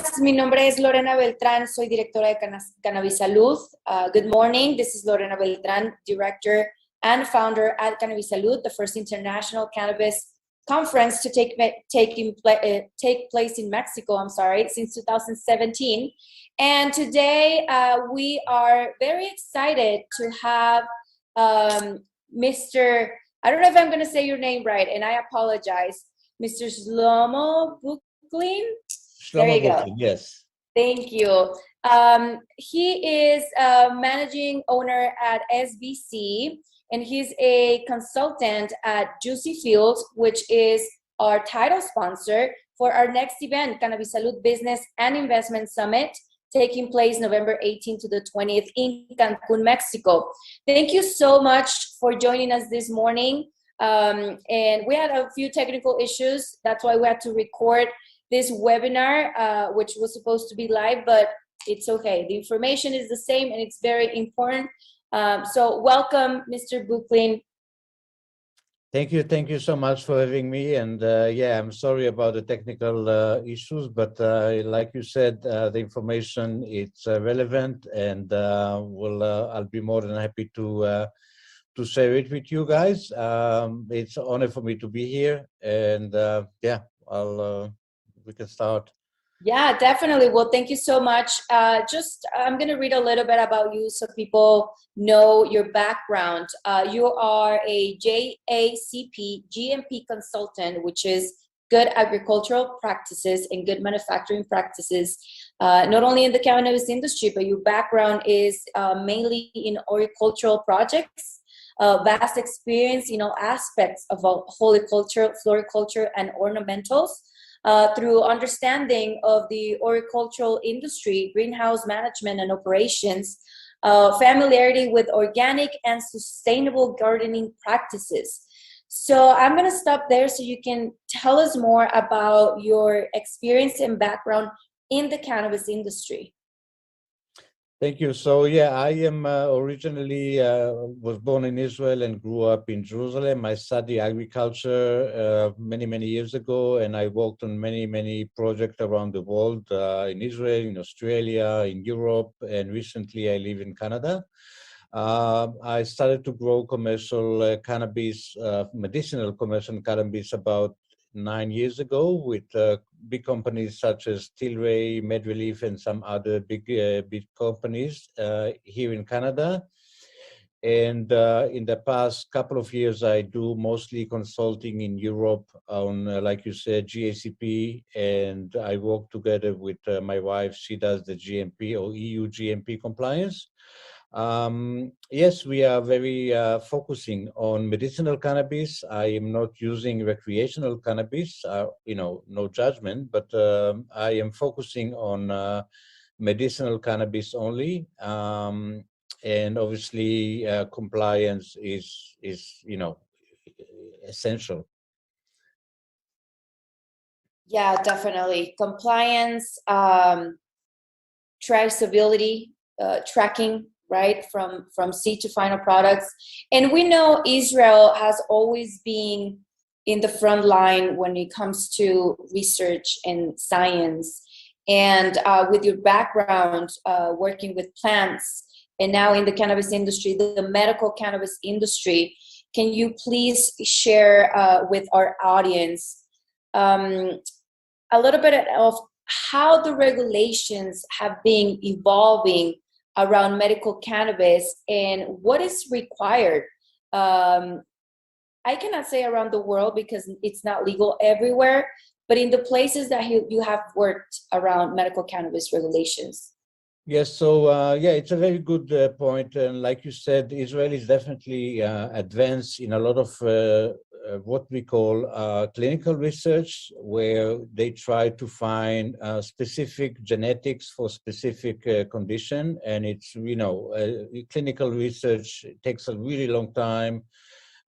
días, mi nombre es Lorena Beltrán, soy directora de Cannabis Salud. Good morning, this is Lorena Beltrán, director and founder at Cannabis Salud, the first international cannabis conference to take place in Mexico, since 2017. And today we are very excited to have Mr. I don't know if I'm going to say your name right, and I apologize, Mr. Shlomo Booklin. Shlomo Booklin, yes. Thank you. He is a managing owner at SBC, and he's a consultant at Juicy Fields, which is our title sponsor for our next event, Cannabis Salud Business and Investment Summit, taking place November 18th to the 20th in Cancun, Mexico. Thank you so much for joining us this morning. And we had a few technical issues. That's why we had to record this webinar, which was supposed to be live, but it's okay. The information is the same and it's very important. So welcome, Mr. Booklin. Thank you so much for having me. And yeah, I'm sorry about the technical issues, but like you said, the information it's relevant, and I'll be more than happy to share it with you guys. It's an honor for me to be here, and yeah, we can start. Yeah, definitely. Well, thank you so much. I'm going to read a little bit about you so people know your background. You are a JACP GMP consultant, which is good agricultural practices and good manufacturing practices, not only in the cannabis industry, but your background is mainly in horticultural projects, vast experience in all aspects of horticulture, floriculture, and ornamentals. Through understanding of the horticultural industry, greenhouse management and operations, familiarity with organic and sustainable gardening practices. So I'm going to stop there so you can tell us more about your experience and background in the cannabis industry. Thank you. So yeah, I am originally was born in Israel and grew up in Jerusalem. I studied agriculture many years ago, and I worked on many projects around the world, in Israel, in Australia, in Europe, and recently I live in Canada. I started to grow commercial cannabis, medicinal commercial cannabis about 9 years ago with big companies such as Tilray, MedRelief, and some other big companies here in Canada. And in the past couple of years, I do mostly consulting in Europe on, like you said, GACP, and I work together with my wife. She does the GMP or EU GMP compliance. Yes, we are very focusing on medicinal cannabis. I am not using recreational cannabis, no judgment, but I am focusing on medicinal cannabis only. And obviously compliance is essential. Yeah, definitely. Compliance, traceability, tracking, right, from seed to final products. And we know Israel has always been in the front line when it comes to research and science. And with your background working with plants and now in the cannabis industry, the medical cannabis industry, can you please share with our audience a little bit of how the regulations have been evolving around medical cannabis and what is required? I cannot say around the world because it's not legal everywhere, but in the places that you have worked around medical cannabis regulations. Yes, so yeah, it's a very good point. And like you said, Israel is definitely advanced in a lot of what we call clinical research, where they try to find specific genetics for specific condition. And it's, clinical research takes a really long time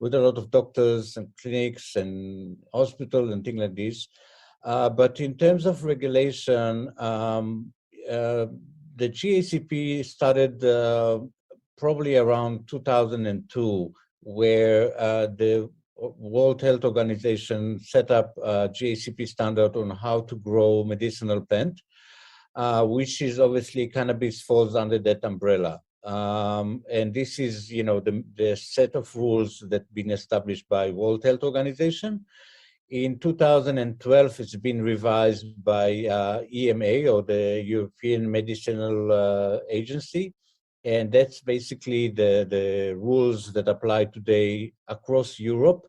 with a lot of doctors and clinics and hospitals and things like this. But in terms of regulation, the GACP started probably around 2002, where the World Health Organization set up a GACP standard on how to grow medicinal plant. which is obviously cannabis falls under that umbrella. And this is, the set of rules that been established by World Health Organization. In 2012, it's been revised by EMA, or the European Medicinal Agency. And that's basically the rules that apply today across Europe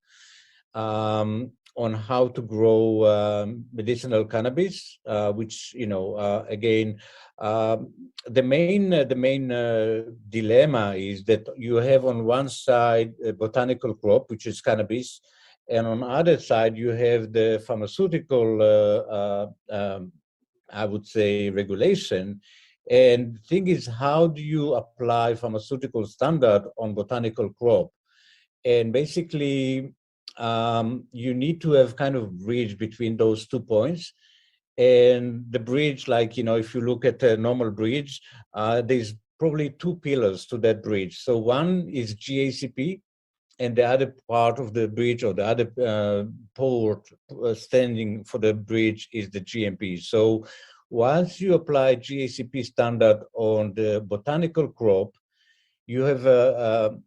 on how to grow medicinal cannabis, which, again, the main dilemma is that you have on one side a botanical crop, which is cannabis, and on the other side you have the pharmaceutical, I would say, regulation. And the thing is, how do you apply pharmaceutical standard on botanical crop? And basically, you need to have kind of bridge between those 2 points. And the bridge, like, if you look at a normal bridge, there's probably 2 pillars to that bridge. So one is GACP, and the other part of the bridge, or the other port standing for the bridge, is the GMP. So once you apply GACP standard on the botanical crop, you have a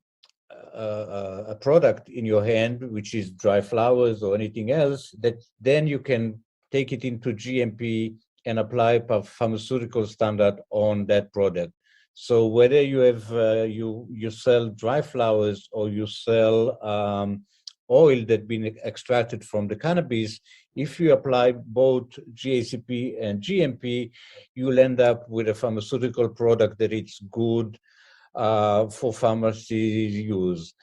product in your hand, which is dry flowers or anything else, that then you can take it into GMP and apply a pharmaceutical standard on that product. So whether you have you sell dry flowers, or you sell oil that been extracted from the cannabis, if you apply both GACP and GMP, you'll end up with a pharmaceutical product that it's good for pharmacy use.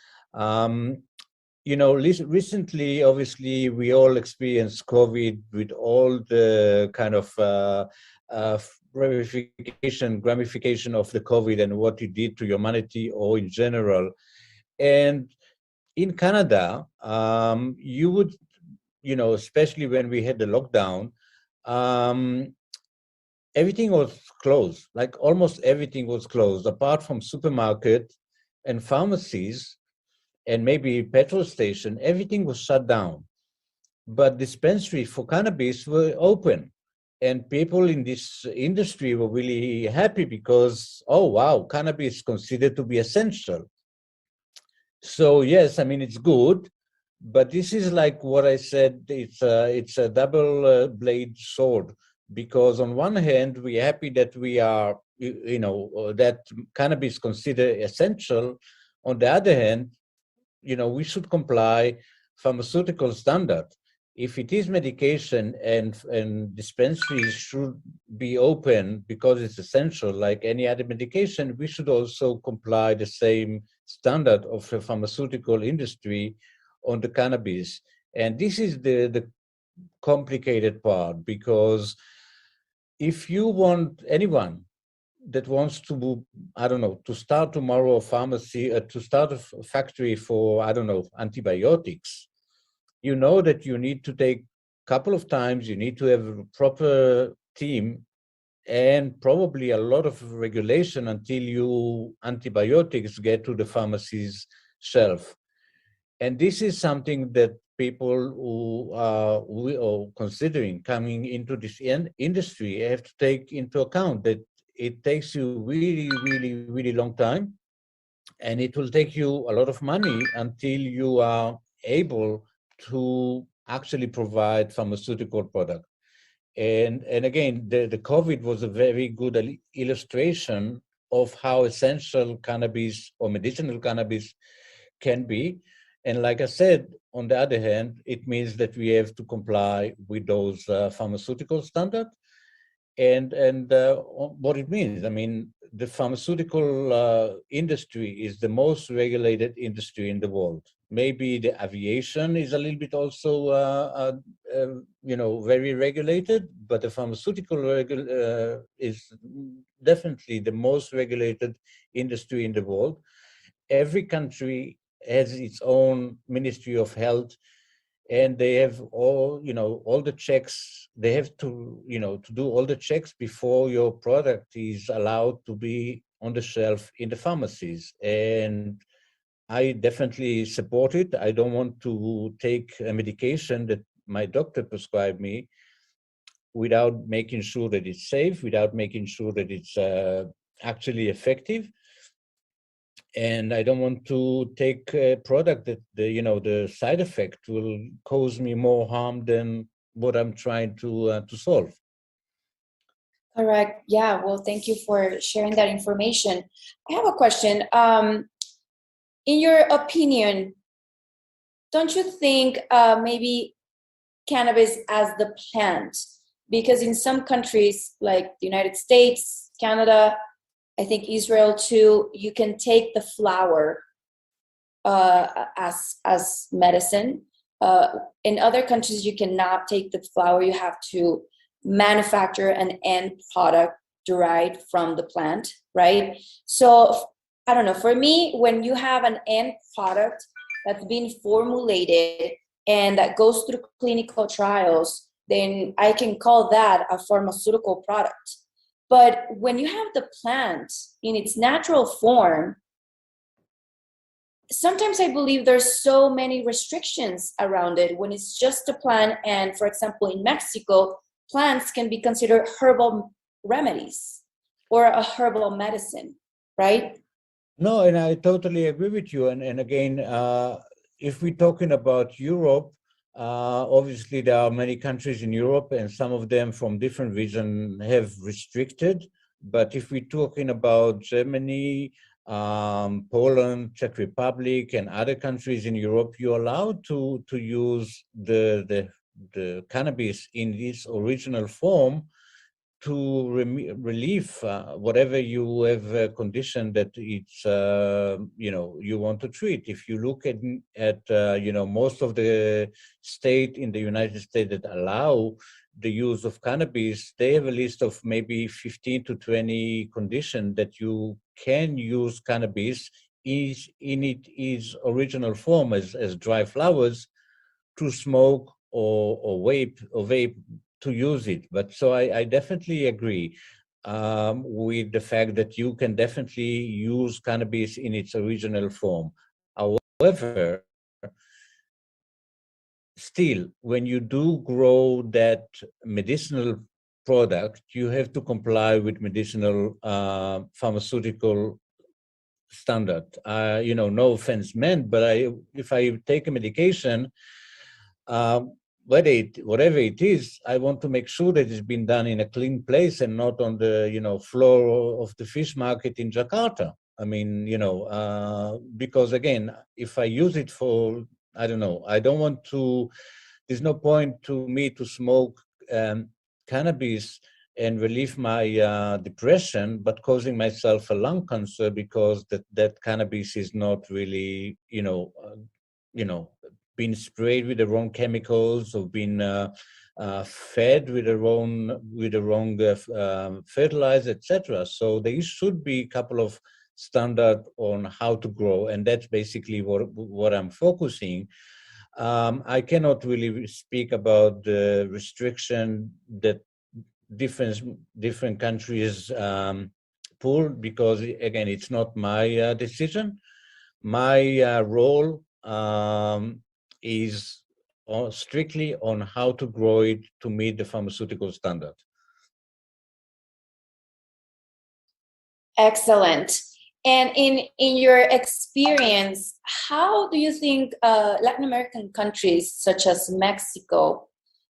Recently, obviously, we all experienced COVID with all the kind of gamification of the COVID and what it did to humanity or in general. And in Canada, you would, especially when we had the lockdown, everything was closed. Like almost everything was closed, apart from supermarket and pharmacies and maybe petrol station. Everything was shut down. But dispensaries for cannabis were open. And people in this industry were really happy because, oh, wow, cannabis is considered to be essential. So yes, I mean, it's good, but this is like what I said, it's a double blade sword, because on one hand, we're happy that we are, that cannabis is considered essential. On the other hand, we should comply pharmaceutical standard. If it is medication and dispensaries should be open because it's essential, like any other medication, we should also comply the same standard of the pharmaceutical industry on the cannabis. And this is the complicated part, because if you want anyone that wants to, I don't know, to start tomorrow a pharmacy, to start a factory for, I don't know, antibiotics, you know that you need to take a couple of times, you need to have a proper team, and probably a lot of regulation until antibiotics get to the pharmacy's shelf. And this is something that people who are considering coming into this industry have to take into account, that it takes you really, really, really long time, and it will take you a lot of money until you are able to actually provide pharmaceutical product. And again, the COVID was a very good illustration of how essential cannabis or medicinal cannabis can be. And like I said, on the other hand, it means that we have to comply with those pharmaceutical standards. And what it means, I mean, the pharmaceutical industry is the most regulated industry in the world. Maybe the aviation is a little bit also, very regulated, but the pharmaceutical is definitely the most regulated industry in the world. Every country has its own Ministry of Health, and they have all the checks. They have to, to do all the checks before your product is allowed to be on the shelf in the pharmacies. And I definitely support it. I don't want to take a medication that my doctor prescribed me without making sure that it's safe, without making sure that it's actually effective. And I don't want to take a product that the side effect will cause me more harm than what I'm trying to solve. Correct. Yeah. Well, thank you for sharing that information. I have a question. In your opinion, don't you think maybe cannabis as the plant? Because in some countries like the United States, Canada, I think Israel too, you can take the flower as medicine. In other countries, you cannot take the flower. You have to manufacture an end product derived from the plant, right? So I don't know. For me, when you have an end product that's been formulated and that goes through clinical trials, then I can call that a pharmaceutical product. But when you have the plant in its natural form, sometimes I believe there's so many restrictions around it when it's just a plant. And for example, in Mexico, plants can be considered herbal remedies or a herbal medicine, right? No, and I totally agree with you. And again, if we're talking about Europe, obviously there are many countries in Europe, and some of them from different regions have restricted. But if we're talking about Germany, Poland, Czech Republic, and other countries in Europe, you're allowed to use the cannabis in its original form to relieve whatever you have a condition that it's you want to treat. If you look at most of the state in the United States that allow the use of cannabis, they have a list of maybe 15 to 20 conditions that you can use cannabis in its original form as dry flowers to smoke or vape to use it. But so I definitely agree with the fact that you can definitely use cannabis in its original form. However, still, when you do grow that medicinal product, you have to comply with medicinal pharmaceutical standard. No offense meant, but if I take a medication, whatever it is, I want to make sure that it's been done in a clean place and not on the floor of the fish market in Jakarta. I mean, because again, if I use it for, I don't know, I don't want to. There's no point to me to smoke cannabis and relieve my depression, but causing myself a lung cancer because that cannabis is not really, been sprayed with the wrong chemicals or been fed with the wrong fertilizer, etc. So there should be a couple of standard on how to grow, and that's basically what I'm focusing. I cannot really speak about the restriction that different countries pull, because again, it's not my decision. My role is strictly on how to grow it to meet the pharmaceutical standard. Excellent. And in your experience, how do you think Latin American countries such as Mexico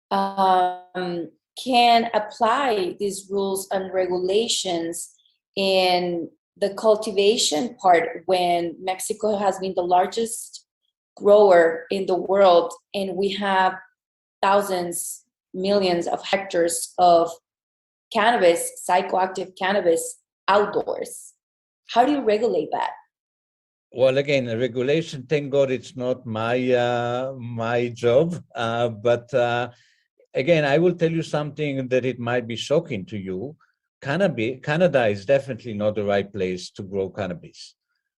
can apply these rules and regulations in the cultivation part, when Mexico has been the largest grower in the world and we have thousands, millions of hectares of cannabis, psychoactive cannabis outdoors? How do you regulate that? Well, again, regulation, thank God it's not my job. But again, I will tell you something that it might be shocking to you. Canada is definitely not the right place to grow cannabis.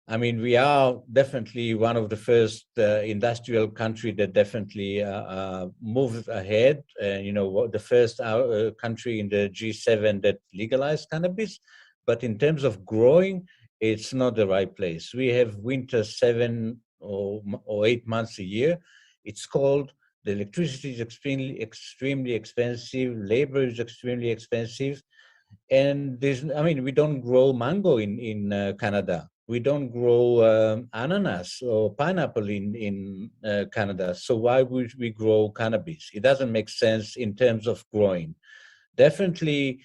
I mean, we are definitely one of the first industrial country that definitely moved ahead. The first country in the G7 that legalized cannabis. But in terms of growing, it's not the right place. We have winter 7 or 8 months a year. It's cold. The electricity is extremely expensive. Labor is extremely expensive. And we don't grow mango in Canada. We don't grow ananas or pineapple in Canada. So why would we grow cannabis? It doesn't make sense in terms of growing. Definitely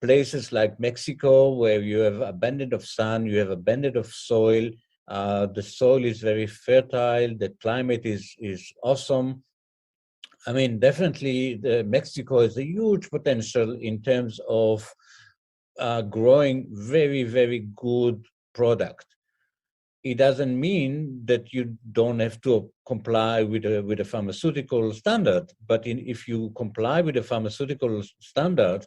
places like Mexico, where you have abundance of sun, you have abundance of soil. The soil is very fertile. The climate is awesome. I mean, definitely Mexico has a huge potential in terms of growing very, very good product. It doesn't mean that you don't have to comply with a pharmaceutical standard, but if you comply with a pharmaceutical standard,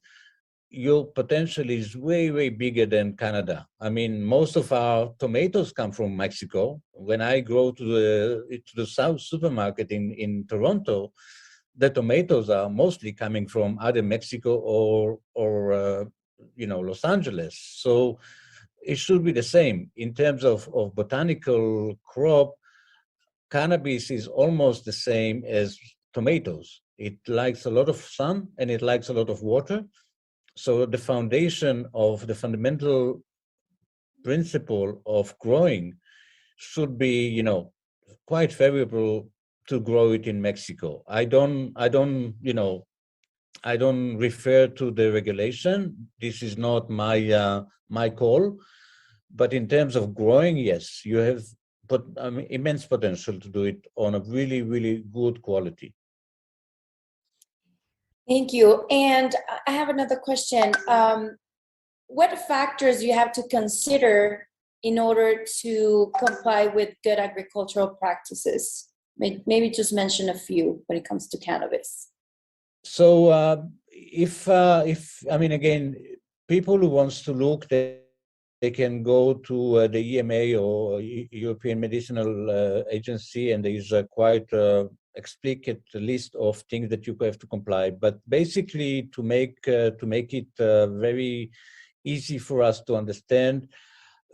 your potential is way, way bigger than Canada. I mean, most of our tomatoes come from Mexico. When I go to the South supermarket in Toronto, the tomatoes are mostly coming from either Mexico or Los Angeles. So it should be the same in terms of botanical crop. Cannabis is almost the same as tomatoes. It likes a lot of sun and it likes a lot of water. So the foundation of the fundamental principle of growing should be, quite favorable to grow it in Mexico. I don't refer to the regulation. This is not my call. But in terms of growing, yes, you have immense potential to do it on a really, really good quality. Thank you. And I have another question. What factors do you have to consider in order to comply with good agricultural practices? Maybe just mention a few when it comes to cannabis. So again, people who wants to look, they can go to the EMA or European Medicinal Agency, and there is a quite explicit list of things that you have to comply. But basically, to make it very easy for us to understand,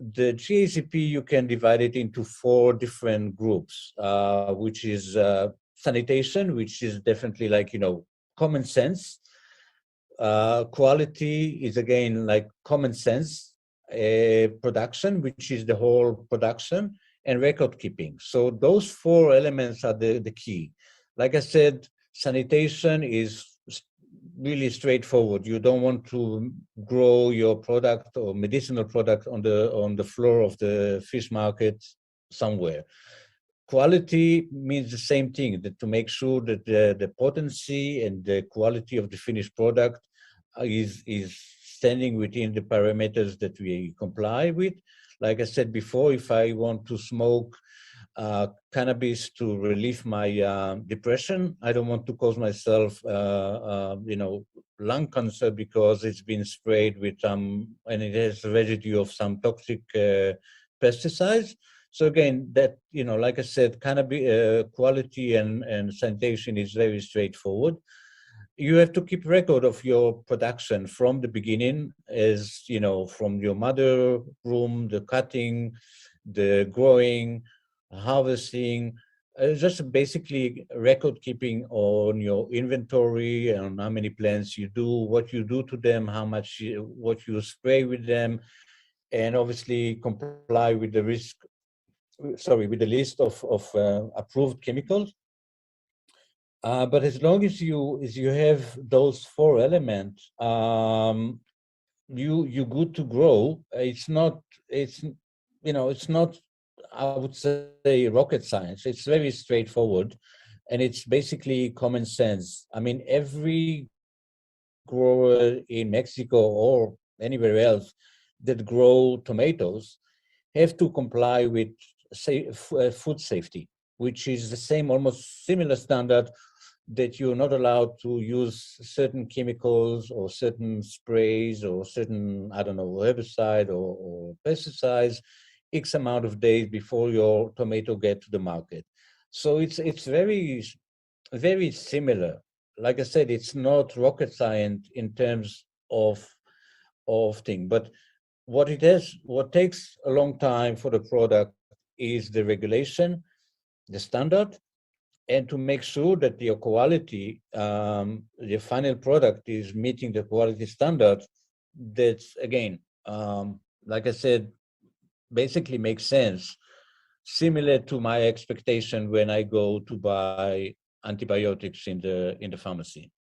the GACP, you can divide it into 4 different groups, which is sanitation, which is definitely like, common sense. Quality is again like common sense. Production, which is the whole production, and record keeping. So those 4 elements are the key. Like I said, sanitation is really straightforward. You don't want to grow your product or medicinal product on the floor of the fish market somewhere. Quality means the same thing, that to make sure that the potency and the quality of the finished product is standing within the parameters that we comply with. Like I said before, if I want to smoke cannabis to relieve my depression, I don't want to cause myself, lung cancer because it's been sprayed with and it has a residue of some toxic pesticides. So again, that, like I said, cannabis quality and sanitation is very straightforward. You have to keep record of your production from the beginning, as from your mother room, the cutting, the growing, harvesting, just basically record keeping on your inventory and how many plants you do, what you do to them, what you spray with them, and obviously comply with the with the list of approved chemicals. But as long as you have those 4 elements, you're good to grow. It's not, I would say, rocket science. It's very straightforward, and it's basically common sense. I mean, every grower in Mexico or anywhere else that grow tomatoes have to comply with food safety, which is the same, almost similar standard, that you're not allowed to use certain chemicals or certain sprays or certain, herbicide or pesticides X amount of days before your tomato get to the market. So it's very, very similar. Like I said, it's not rocket science in terms of thing, but what takes a long time for the product is the regulation, the standard, and to make sure that the quality, the final product is meeting the quality standard. That's again, like I said, basically makes sense, similar to my expectation when I go to buy antibiotics in the pharmacy.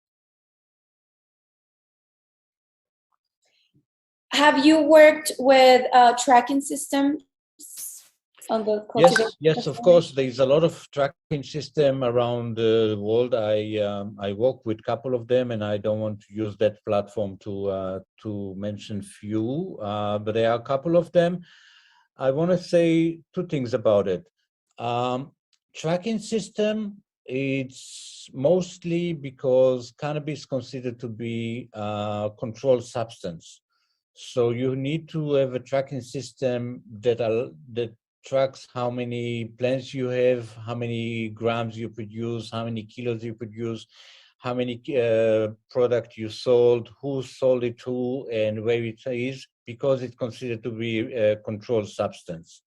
Have you worked with tracking systems on the cultivation? Yes, of course. There's a lot of tracking system around the world. I work with a couple of them, and I don't want to use that platform to mention few, but there are a couple of them. I want to say two things about it. Tracking system, it's mostly because cannabis is considered to be a controlled substance. So you need to have a tracking system that tracks how many plants you have, how many grams you produce, how many kilos you produce, how many product you sold, who sold it to, and where it is, because it's considered to be a controlled substance.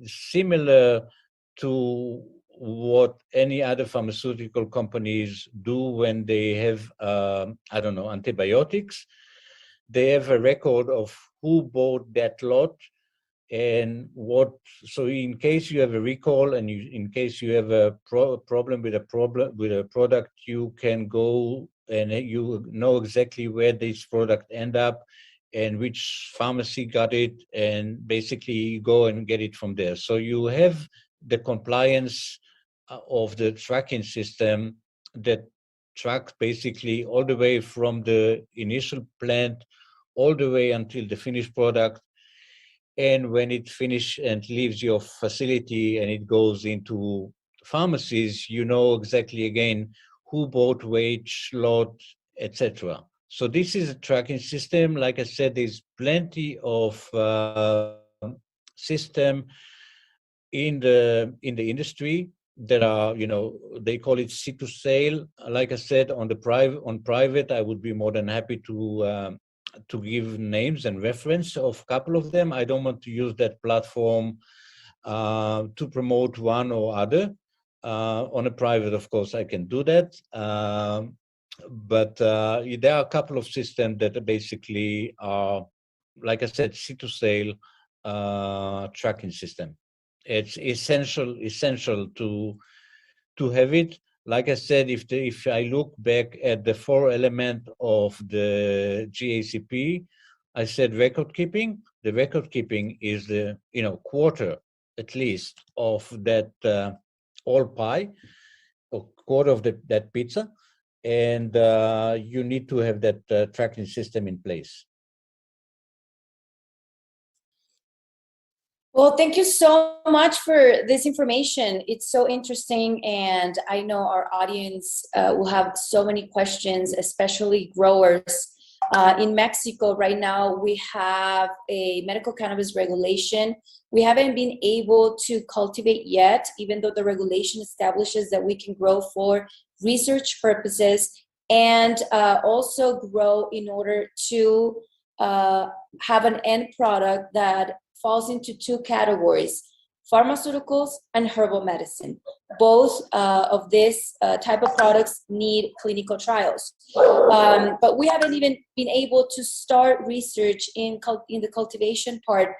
Similar to what any other pharmaceutical companies do when they have, I don't know, antibiotics. They have a record of who bought that lot and what. So in case you have a recall and in case you have a problem with a product, you can go and you know exactly where this product end up and which pharmacy got it, and basically go and get it from there. So you have the compliance of the tracking system that tracks basically all the way from the initial plant all the way until the finished product. And when it finishes and leaves your facility and it goes into pharmacies, you know exactly again who bought which lot, etc. So this is a tracking system. Like I said, there's plenty of system in the industry that are, they call it seed to sale. Like I said, on private, I would be more than happy to give names and reference of a couple of them. I don't want to use that platform to promote one or other. On a private, of course, I can do that. But there are a couple of systems that basically are, like I said, seed to sale tracking system. It's essential to have it. Like I said, if I look back at the 4 elements of the GACP, I said record keeping. The record keeping is the quarter at least of that all pie, or quarter of that pizza, and you need to have that tracking system in place. Well, thank you so much for this information. It's so interesting, and I know our audience will have so many questions, especially growers. In Mexico right now, we have a medical cannabis regulation. We haven't been able to cultivate yet, even though the regulation establishes that we can grow for research purposes and also grow in order to have an end product that falls into 2 categories: pharmaceuticals and herbal medicine. Both of this type of products need clinical trials. But we haven't even been able to start research in the cultivation part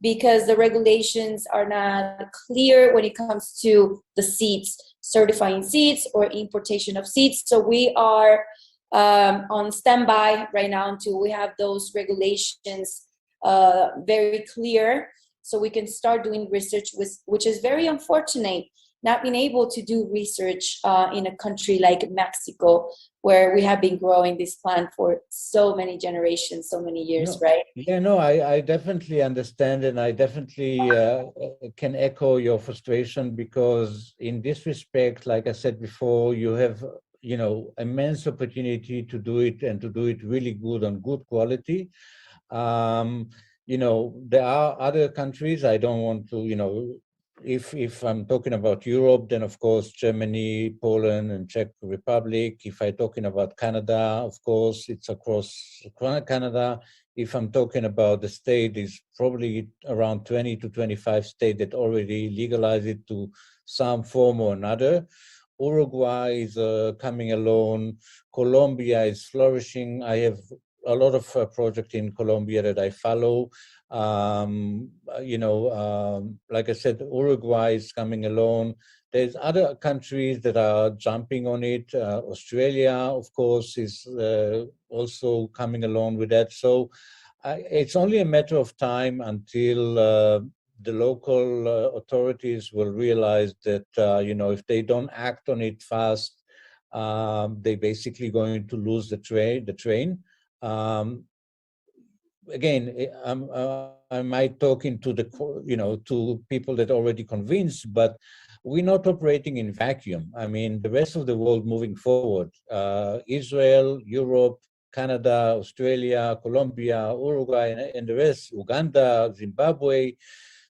because the regulations are not clear when it comes to the seeds, certifying seeds or importation of seeds. So we are on standby right now until we have those regulations very clear, so we can start doing research, which is very unfortunate, not being able to do research in a country like Mexico, where we have been growing this plant for so many generations, so many years, right? Yeah, no, I definitely understand, and I definitely can echo your frustration, because in this respect, like I said before, you have immense opportunity to do it, and to do it really good on good quality. There are other countries. I don't want to, if I'm talking about Europe, then of course Germany, Poland, and Czech Republic. If I'm talking about Canada, of course it's across Canada. If I'm talking about the state, it's probably around 20 to 25 states that already legalize it to some form or another. Uruguay is coming along. Colombia is flourishing. I have a lot of projects in Colombia that I follow. Like I said, Uruguay is coming along. There's other countries that are jumping on it. Australia, of course, is also coming along with that. So it's only a matter of time until the local authorities will realize that, if they don't act on it fast, they're basically going to lose the train. Again, I might talking to to people that are already convinced, but we're not operating in vacuum. I mean, the rest of the world moving forward, Israel, Europe, Canada, Australia, Colombia, Uruguay, and the rest, Uganda, Zimbabwe,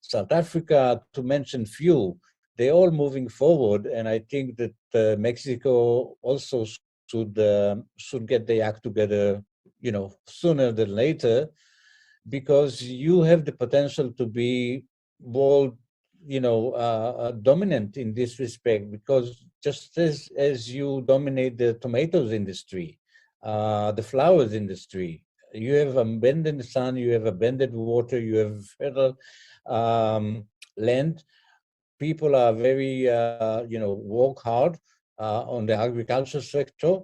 South Africa, to mention few, they're all moving forward. And I think that Mexico also should get their act together, sooner than later, because you have the potential to be world, dominant in this respect, because just as you dominate the tomatoes industry, the flowers industry, you have abundant sun, you have abundant water, you have fertile land. People are very, work hard on the agriculture sector.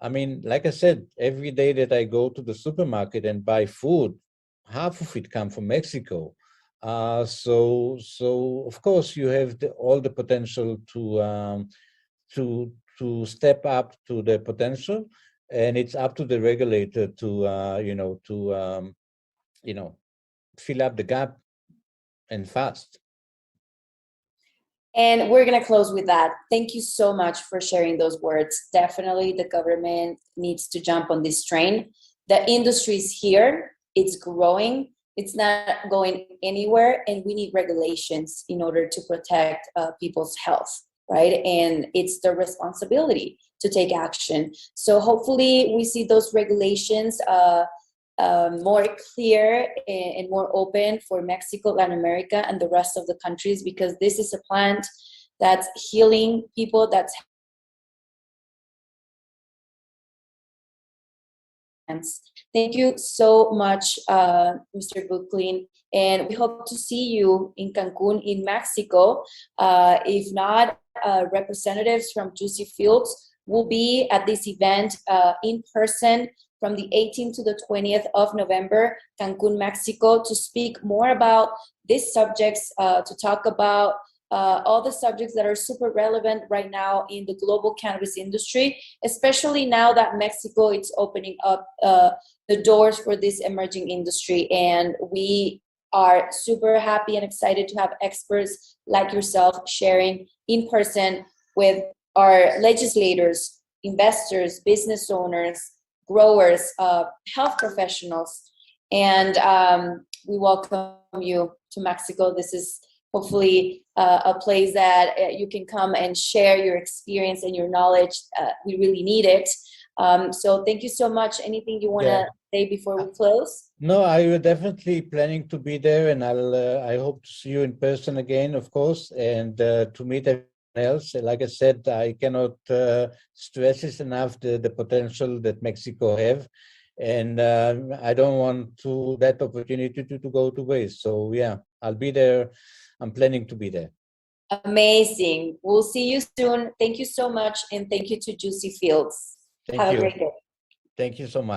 I mean, like I said, every day that I go to the supermarket and buy food, half of it comes from Mexico. So of course you have all the potential to step up to the potential, and it's up to the regulator to fill up the gap and fast. And we're going to close with that. Thank you so much for sharing those words. Definitely the government needs to jump on this train. The industry is here. It's growing. It's not going anywhere. And we need regulations in order to protect people's health, right? And it's the responsibility to take action. So hopefully we see those regulations more clear and more open for Mexico, Latin America, and the rest of the countries, because this is a plant that's healing people, that's Thank you so much, Mr. Booklin, and we hope to see you in Cancun, in Mexico. If not, representatives from Juicy Fields will be at this event in person from the 18th to the 20th of November, Cancun, Mexico, to speak more about these subjects, to talk about all the subjects that are super relevant right now in the global cannabis industry, especially now that Mexico is opening up the doors for this emerging industry. And we are super happy and excited to have experts like yourself sharing in person with our legislators, investors, business owners, growers, health professionals. And we welcome you to Mexico. This is hopefully a place that you can come and share your experience and your knowledge. We really need it. So thank you so much. Anything you want to say before we close? No, I was definitely planning to be there, and I hope to see you in person again, of course, and to meet everyone else. Like I said, I cannot stress this enough, the potential that Mexico have. And I don't want that opportunity to go to waste. So yeah, I'll be there. I'm planning to be there. Amazing. We'll see you soon. Thank you so much. And thank you to Juicy Fields. Thank Have you. a great day. Thank you so much.